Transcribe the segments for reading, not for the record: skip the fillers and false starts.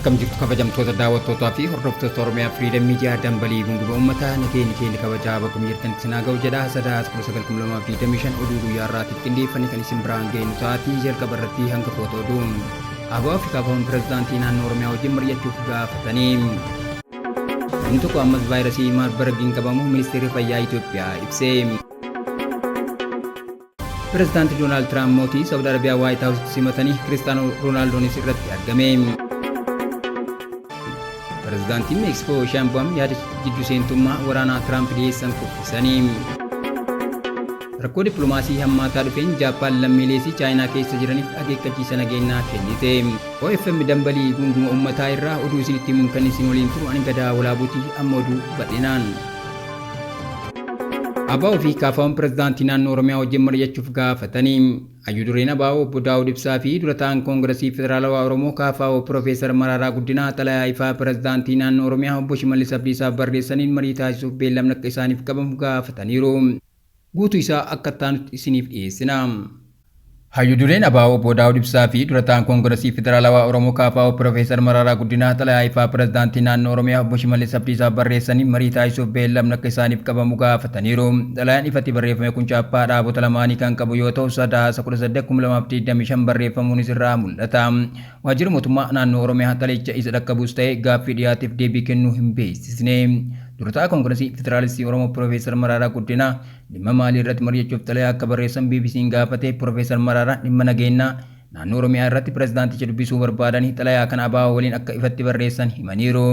Akkam jirtu kabajamtoota daawwattootaa fi hordoftoota Oromiyaa Freedom Media dambalii gunguba uummataa nageenya kabajaa bakka jirtanitti sinaa ga'u jedha. Sadaasa 1925 oduu guyyaa irraatiif qindeeffanii kan isin biraan ga'e sa'aatii jalqaba irratti hanga footoo oduun abaa Afrikaa fi pirezidaantii naannoo Oromiyaa wajjin mari'achuuf gaafatanii inni tokko ammas vaayirasii Maarbargiin qabamu ministeerri fayyaa Itoophiyaa ibsee. Pirezidaantii Doonaald Tiraamp mootii Saudi Arabiyaa Waayit Haawusitti simatanii Kiristaanoo Roonaaldoonis irratti argame. Pirezidaantiin Meeksikoo Shaambu'am yaada jidduu seentummaa waraanaa Tiraamp dhiyeessan kuffisanii. Rakkoo dippiloomaasii hammaataa dhufeen Jaappaan lammiilee Chaayinaa keessa jiraniif akeekkachiisa nageenyaa kennite. OFM dambalii gunguma uummataa irraa oduu isinitti himuun kan isin waliin turu ani Gadaa Walaabuutii amma oduu bal'inaan. Abaa fi kaafaawwan pirezidaantii naannoo Oromiyaa wajjin mari'achuuf gaafatanii. Hayyuu dureen Abaa'oo Obbo Daawud Ibsaa fi dura ta'aan Koongiresii Federaalawaa Oromoo kaafaa'oo Piroofeesar Mararaa Guddinaa xalayaa ifaa pirezidaantii naannoo Oromiyaa Obbo Shimallis Abdiisaaf barreessaniin marii taasisuuf beellamni akka isaaniif qabamu gaafataniiru. Guutuu isaa akka taanutti isiniif dhiyeessina. Hayyuu dureen Abaa'oo Obbo Daawud Ibsaa fi dura ta'aan Koongiresii Federaalawaa Oromoo kaafaa'oo Piroofeesar Mararaa Guddinaa xalayaa ifaa pirezidaantii naannoo Oromiyaa Obbo Shimallis Abdiisaaf barreessaniin marii taasisuuf beellamni akka isaaniif qabamu gaafataniiru. Xalayaan ifatti barreeffame kun chaappaa dhaabota lamaanii kan qabu yoo ta'u sadaasa 18,2025 barreeffamuunis irraa mul'ata. Waajjirri mootummaa naannoo Oromiyaa xalayicha isa dhaqqabuus ta'e gaaffii dhiyaateef deebii kennuu hin beeksisne. Durataa Koongiresii Federaalistii Oromoo Piroofeesar Mararaa Guddinaa dhimma maalii irratti mari'achuuf xalayaa akka barreessan BBC'n gaafate. Piroofeesar Mararaa dhimma nageenyaa naannoo Oromiyaa irratti pirezidaanticha dubbisuu barbaadanii xalayaa kana Abaa'oo waliin akka ifatti barreessan himaniiru.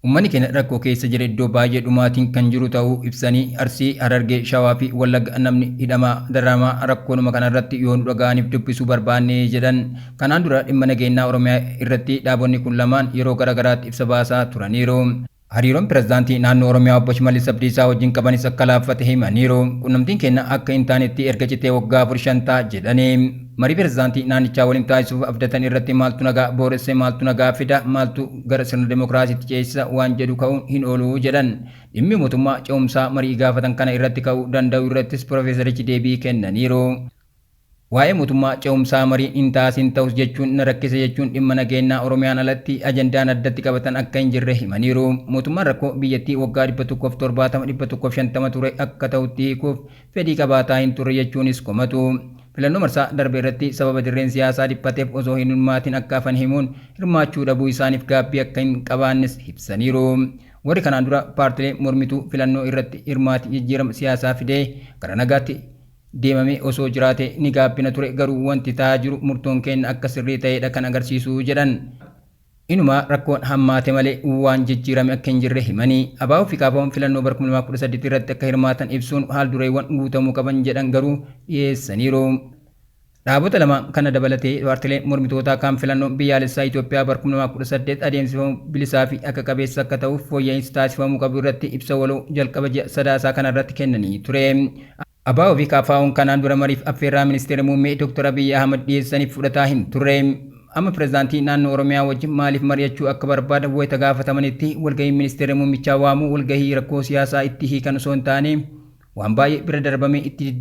Uummanni keenya rakkoo keessa jira iddoo baay'ee dhumaatiin kan jiru ta'uu ibsanii Arsii, Harargee, Shawaa fi Wallagga namni hidhamaa daramaa rakkoonuma kana irratti yoo nu dhaga'aniif dubbisuu barbaanne jedhan. Kanaan dura dhimma nageenyaa Oromiyaa irratti dhaabonni kun lamaan yeroo garaagaraatti ibsa baasaa turaniiru. Hariiroon pirezidaantii naannoo Oromiyaa Obbo Shimallis Abdiisaa wajjin qabanis akka laaffate himaniiru. Quunnamtiin keenya akka hin taanetti erga citee waggaa 4 jedhanii. Marii pirezidaantii naannichaa waliin taasisuuf abdatan irratti maaltu nagaa booresse, maaltu nagaa fida, maaltu gara sirna demokiraasiitti ceesisa waan jedhu ka'uun hin oolu jedhan. Dhimmi mootummaa ce'umsaa marii gaafatan kana irratti ka'uu danda'u irrattis piroofeesarichi deebii kennaniiru. Waa'ee mootummaa ce'umsaa marii hin taasin ta'us jechuun na rakkisa jechuun dhimma nageenyaa Oromiyaan alatti ajandaan addatti qabatan akka hin jirre himaniiru. Mootummaan rakkoo biyyattii waggaa 170-150 ture akka ta'utti hiikuuf fedhii qabaataa hin turre jechuunis komatu. Filannoo marsaa darbe irratti sababa dirreen siyaasaa dhiphateef osoo hin hirmaatin akka hafan himuun hirmaachuu dhabuu isaaniif gaaffii akka hin qabaannes ibsaniiru. Warri kanaan dura paartilee mormituu filannoo irratti hirmaati jijjiirama siyaasaa fidee gara nagaatti deemame osoo jiraate ni gaabbina ture garuu wanti ta'aa jiru murtoon keenya akka sirrii ta'edha kan agarsiisu jedhan. Inuma rakkoon hammaate malee waan jijjiirame akka hin jirre himanii. Abaa'oo fi kaafaawwan filannoo bara 2018 irratti akka hirmaatan ibsuun haal dureewwan guutamuu qaban jedhan garuu dhiyeessaniiru. Dhaabota lama kana dabalatee paartileen mormitootaa kan filannoo biyyaalessaa Itoophiyaa bara 2018 adeemsifamu bilisaa fi akka qabeessa akka ta'uuf fooyya'insi taasifamuu qabu irratti ibsa waloo jalqaba sadaasaa kana irratti kennanii ture. Abaa'oo fi kaafaawwan kanaan dura mariif affeerraa ministeera muummee Dr. Abiyyi Ahmad dhiyeessaniif fudhataa hin turre. Amma pirezidaantii naannoo Oromiyaa wajjin maaliif mari'achuu akka barbaadan wayita gaafatamanitti walgahii ministeera muummichaa waamuu walgahii rakkoo siyaasaa itti hiikan osoo hin taane waan baay'ee bira darbamee itti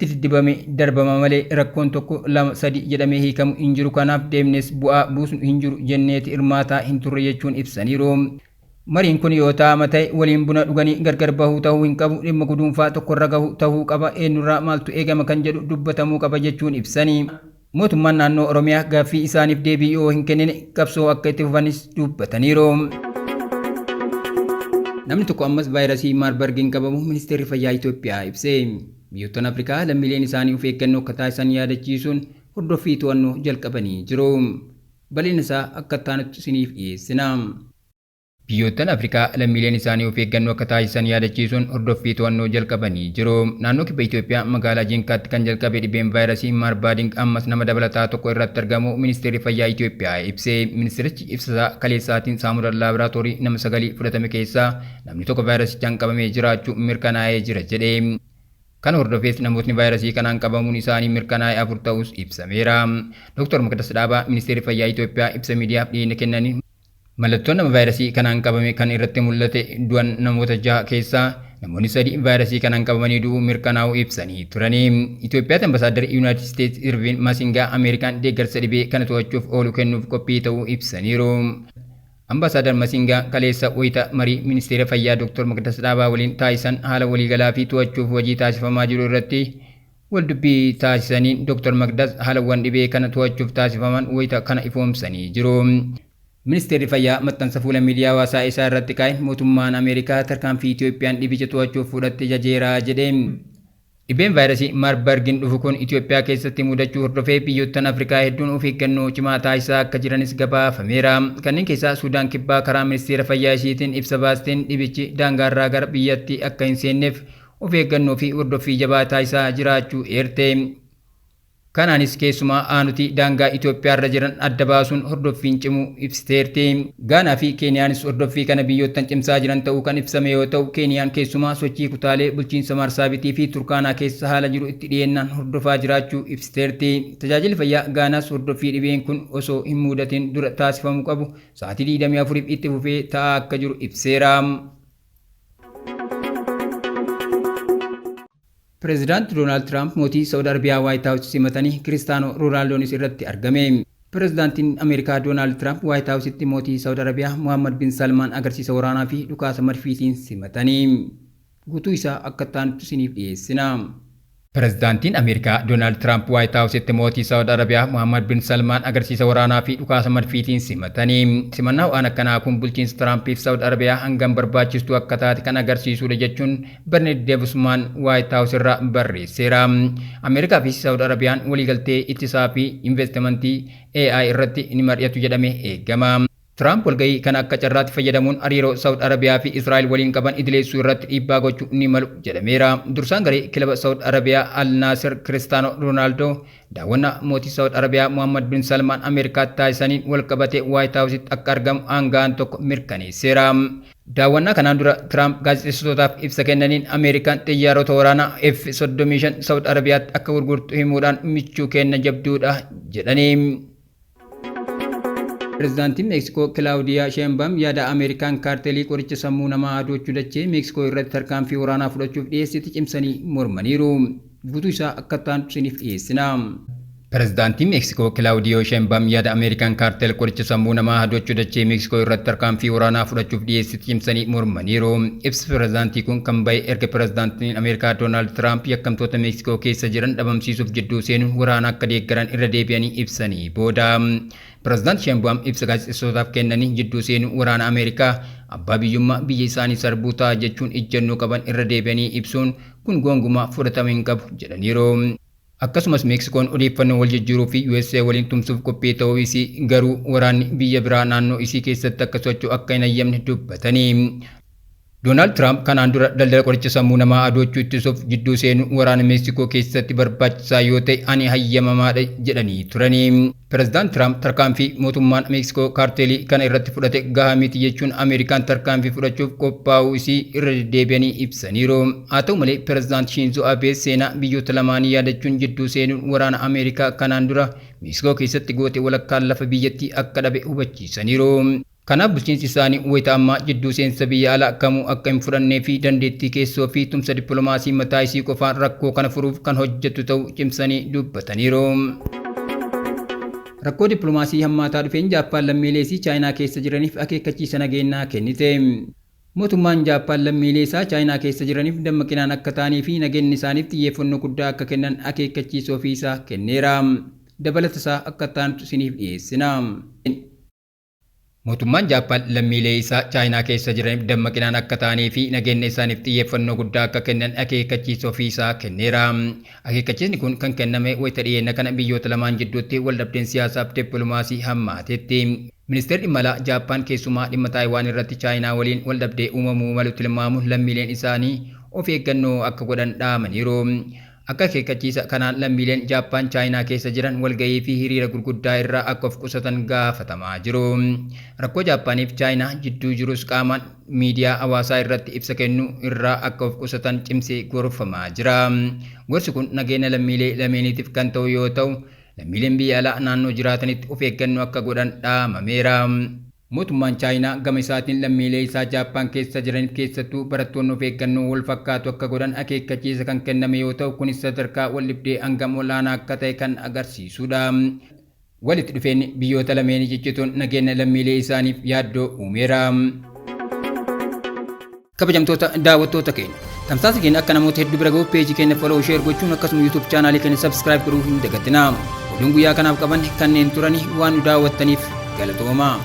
diddibame darbama malee rakkoon tokko 2-3 jedhamee hiikamu hin jiru. Kanaaf deemnes bu'aa buusnu hin jiru jenneeti hirmaataa hin turre jechuun ibsaniiru. Mariin kun yoo taa'ama ta'e waliin buna dhuganii gargar bahuu ta'uu hin qabu. Dhimma guduunfaa tokkorra gahu ta'uu qaba. Eenyurraa maaltu eegama kan jedhu dubbatamuu qaba jechuun ibsanii. Mootummaan naannoo Oromiyaa gaaffii isaaniif deebii yoo hin kennine qabsoo akka itti fufanis dubbataniiru. Namni tokko ammas vaayirasii Maarbargiin qabamu ministeerri fayyaa Itoophiyaa ibse. Biyyoottan Afrikaa lammiileen isaanii of eeggannoo akka taasisan yaadachiisuun hordoffii to'annoo jalqabanii jiru. Bal'ina isaa akka taanutti isiniif dhiyeessina. Biyyoottan Afrikaa lammiileen isaanii of eeggannoo akka taasisan yaadachiisuun hordoffii to'annoo jalqabanii jiru. Naannoo kibba Itoophiyaa magaalaa Jinkaatti kan jalqabe dhibeen vaayirasii Maarbargiin ammas nama dabalataa tokko irratti argamu ministeerri fayyaa Itoophiyaa ibse. Ministeerichi ibsa kaleessaatiin saamudaa laaboraatoorii nama 9 fudhatame keessaa namni tokko vaayirasichaan qabamee jiraachuu mirkanaa'ee jira jedhe. Kana hordofees namootni vaayirasii kanaan qabamuun isaanii mirkanaa'ee 4 ta'us ibsameera. Dr. Maqdas Dhaabaa ministeerri fayyaa Itoophiyaa ibsa miidiyaaf dhiyeenya kennaniin mallattoon nama vaayirasii kanaan qabame kan irratti mul'ate du'an namoota 6 keessaa namoonni 3 vaayirasii kanaan qabamanii du'uu mirkanaa'uu ibsanii turanii. Itoophiyaatti ambasaadarri Yuunaayitid Isteetsi Irviin Masingaa Ameerikaan deeggarsa dhibee kana to'achuuf oolu kennuuf qophii ta'uu ibsaniiru. Ambaasaadar Masingaa kaleessa wayita marii ministeera fayyaa Dr. Magdas Dhaabaa waliin taasisan haala waliigalaa fi to'achuuf hojii taasifamaa jiru irratti waldubbii taasisaniin Dr. Magdas haalawwan dhibee kana to'achuuf taasifaman wayita kana ifoomsanii jiru. Ministeerri fayyaa maxxansa fuula miidiyaa hawaasaa isaa irratti kaa'een mootummaan Ameerikaa tarkaanfii Itoophiyaan dhibicha to'achuuf fudhatte jajeeraa jedhe. Dhibeen vaayirasii Maarbargiin dhufu kun Itoophiyaa keessatti mudachuu hordofee biyyoottan Afrikaa hedduun of eeggannoo cimaa taasisaa akka jiranis gabaafameera. Kanneen keessaa Suudaan Kibbaa karaa ministeera fayyaa ishiitiin ibsa baasteen dhibichi daangaarraa gara biyyatti akka hin seenneef of eeggannoo fi hordoffii jabaa taasisaa jiraachuu eerte. Kanaanis keessumaa aanutii daangaa Itoophiyaarra jiran adda baasuun hordoffiin cimuu ibsiteerti. Gaanaa fi Keeniyaanis hordoffii kana biyyoottan cimsaa jiran ta'uu kan ibsame yoo ta'u, Keeniyaan keessumaa sochii kutaalee bulchiinsa Marsaabitii fi Turkaanaa keessa haala jiru itti dhiyeennaan hordofaa jiraachuu ibsiteerti. Tajaajilli fayyaa Gaanaas hordoffii dhibeen kun osoo hin mudatin dura taasifamuu qabu sa'aatii 24 itti fufee ta'aa akka jiru ibseera. Pireezidaanti Doonaald Tiraamp mootii Saawud Arabiyaa Waayit Haawus simatanii Kiristaanoo Roonaaldoonis irratti argame. Pireezidaantiin Ameerikaa Doonaald Tiraamp Waayit Haawusitti mootii Saawud Arabiyaa Mohammad bin Salmaan agarsiisa waraanaa fi dhukaasa marfiitiin simatanii guutuu isaa akka ta'anitti isiniif dhiyeessina. Pireezidaantiin Ameerikaa Doonaald Tiraamp Waayit Haawusitti mootii Saawud Arabiyaa Mohammad bin Salmaan agarsiisa waraanaa fi dhukaasa marfiitiin simatanii. Simannaa waan akkanaa kun bulchiinsa Tiraampiif Saawud Arabiyaa hangam barbaachistu akka taate kan agarsiisudha jechuun Berneed Deebusmaan Waayit Haawus irraa barreesseera. Ameerikaa fi Saawud Arabiyaan waliigaltee ittisaa fi investimentii AI irratti ni mari'atu jedhamee eegama. Tiraamp walgahii kana akka carraatti fayyadamuun hariiroo Saawud Arabiyaa fi Israa'el waliin qaban idileessuu irratti dhiibbaa gochuu ni malu jedhameera. Dursaan garee kilaba Saawud Arabiyaa Al Naasir Kiristaanoo Roonaaldoo daawwannaa mootii Saawud Arabiyaa Mohammad bin Salmaan Ameerikaatti taasisaniin wal qabatee Waayit Haawusitti akka argamu aanga'aan tokko mirkaneesseera. Daawwannaa kanaan dura Tiraamp gaazexeessitootaaf ibsa kennaniin Ameerikaan xiyyaarota waraanaa F-35 Saawud Arabiyaatti akka gurgurtu himuudhaan michuu keenya jabduudha jedhanii. Pireezidaantiin Meeksikoo Kilaawudiyaa Sheembaam yaada Ameerikaan kaartelii qoricha sammuu namaa hadochuu dachee Meeksikoo irratti tarkaanfii waraanaa fudhachuuf dhiyeessiti cimsanii mormaniiru. Guutuu isaa akka ta'anitti isiniif dhiyeessina. Pireezidaantiin Meeksikoo Kilaawudiyoo Sheembaam yaada Ameerikaan kaartel qoricha sammuu namaa hadochuu dachee Meeksikoo irratti tarkaanfii waraanaa fudhachuuf dhiyeessiti cimsanii mormaniiru. Ibsi pireezidaantii kun kan bahe erga pireezidaantiin Ameerikaa Doonaald Tiraamp yakkamtoota Meeksikoo keessa jiran dhabamsiisuuf jidduu seenuun waraana akka deeggaran irra deebi'anii ibsanii booda. Pireezidaanti Sheembaam ibsa gaazexeessitootaaf kennanii jidduu seenuu waraana Ameerikaa abbaa biyyummaa biyya isaanii sarbuu ta'a jechuun ejjennoo qaban irra deebi'anii ibsuun kun gonkumaa fudhatama hin qabu jedhaniiru. Akkasumas Meeksikoon odeeffannoo wal jijjiiruu fi USA waliin tumsuuf qophii ta'uu isii garuu waraanni biyya biraa naannoo isii keessatti akka socho'u akka hin hayyamne dubbatanii. Doonaald Tiraamp kanaan dura daldala qoricha sammuu namaa hadochuu ittisuuf jidduu seenuu waraana Meeksikoo keessatti barbaachisaa yoo ta'e ani hayyamamaadha jedhanii turanii. Pireezidaanti Tiraamp tarkaanfii mootummaan Meeksikoo kaartelii kana irratti fudhate gahaa miti jechuun Ameerikaan tarkaanfii fudhachuuf qophaa'uu isii irra deddeebi'anii ibsaniiru. Haa ta'u malee Pireezidaanti Shiinzoo Abee seenaa biyyoota lamaanii yaadachuun jidduu seenuun waraana Ameerikaa kanaan dura Meeksikoo keessatti goote walakkaan lafa biyyattii akka dhabe hubachiisaniiru. Kanaaf bulchiinsi isaanii wayita ammaa jidduu seensa biyya alaa kamuu akka hin fudhannee fi dandeettii keessoo fi tumsa dippiloomaasii mataa isii qofaan rakkoo kana furuuf kan hojjetu ta'uu cimsanii dubbataniiru. Rakkoo dippiloomaasii hammaataa dhufeen Jaappaan lammiilee isii Chaayinaa keessa jiraniif akeekkachiisa nageenyaa kennite. Mootummaan Jaappaan lammiilee isaa Chaayinaa keessa jiraniif dammaqinaan akka ta'anii fi nageenyi isaaniif xiyyeeffannoo guddaa akka kennan akeekkachiisa ofii isaa kenneera. Dabalata isaa akka ta'anitti isiniif dhiyeessina. Mootummaan Jaappaan lammiilee isaa Chaayinaa keessa jiraniif dammaqinaan akka ta'anii fi nageenya isaaniif xiyyeeffannoo guddaa akka kennan akeekkachiisa ofii isaa kenneera. Akeekkachiisni kun kan kenname wayita dhiyeenya kana biyyoota lamaan jidduutti waldhabdeen siyaasaa fi dippiloomaasii hammaatetti. Ministeerri dhimma alaa Jaappaan keessumaa dhimma Taayiwaan irratti Chaayinaa waliin waldhabdee uumamuu malu tilmaamuun lammiileen isaanii of eeggannoo akka godhan dhaamaniiru. Akka akeekkachiisa kanaan lammiileen Jaappaan Chaayinaa keessa jiran walgahii fi hiriira gurguddaa irraa akka of qusatan gaafatamaa jiru. Rakkoo Jaappaaniif Chaayinaa jidduu jirus qaamaan miidiyaa hawaasaa irratti ibsa kennu irraa akka of qusatan cimsee gorfamaa jira. Gorsi kun nageenya lammiilee lameeniitiif kan ta'u yoo ta'u, lammiileen biyya alaa naannoo jiraatanitti of eeggannoo akka godhan dhaamameera. Mootummaan Chaayinaa gama isaatiin lammiilee isaa Jaappaan keessa jiraniif keessattuu barattoonni of eeggannoo wal fakkaatu akka godhan akeekkachiisa kan kenname yoo ta'u kunis sadarkaa wal dhibdee hangam olaanaa akka ta'e kan agarsiisudha. walitti dhufeenyi biyyoota lameenii ciccituun nageenya lammiilee isaaniif yaaddoo uumeera. Kabajamtoota daawwattoota keenya tamsaasa keenya akka namoota hedduu bira ga'uuf peejii keenya follow share gochuun akkasuma YouTube chaanaalii keenya subscribe godhuu hin dagatinaa. Oduun guyyaa kanaaf qaban kanneen turani waan nu daawwattaniif galatoomaa.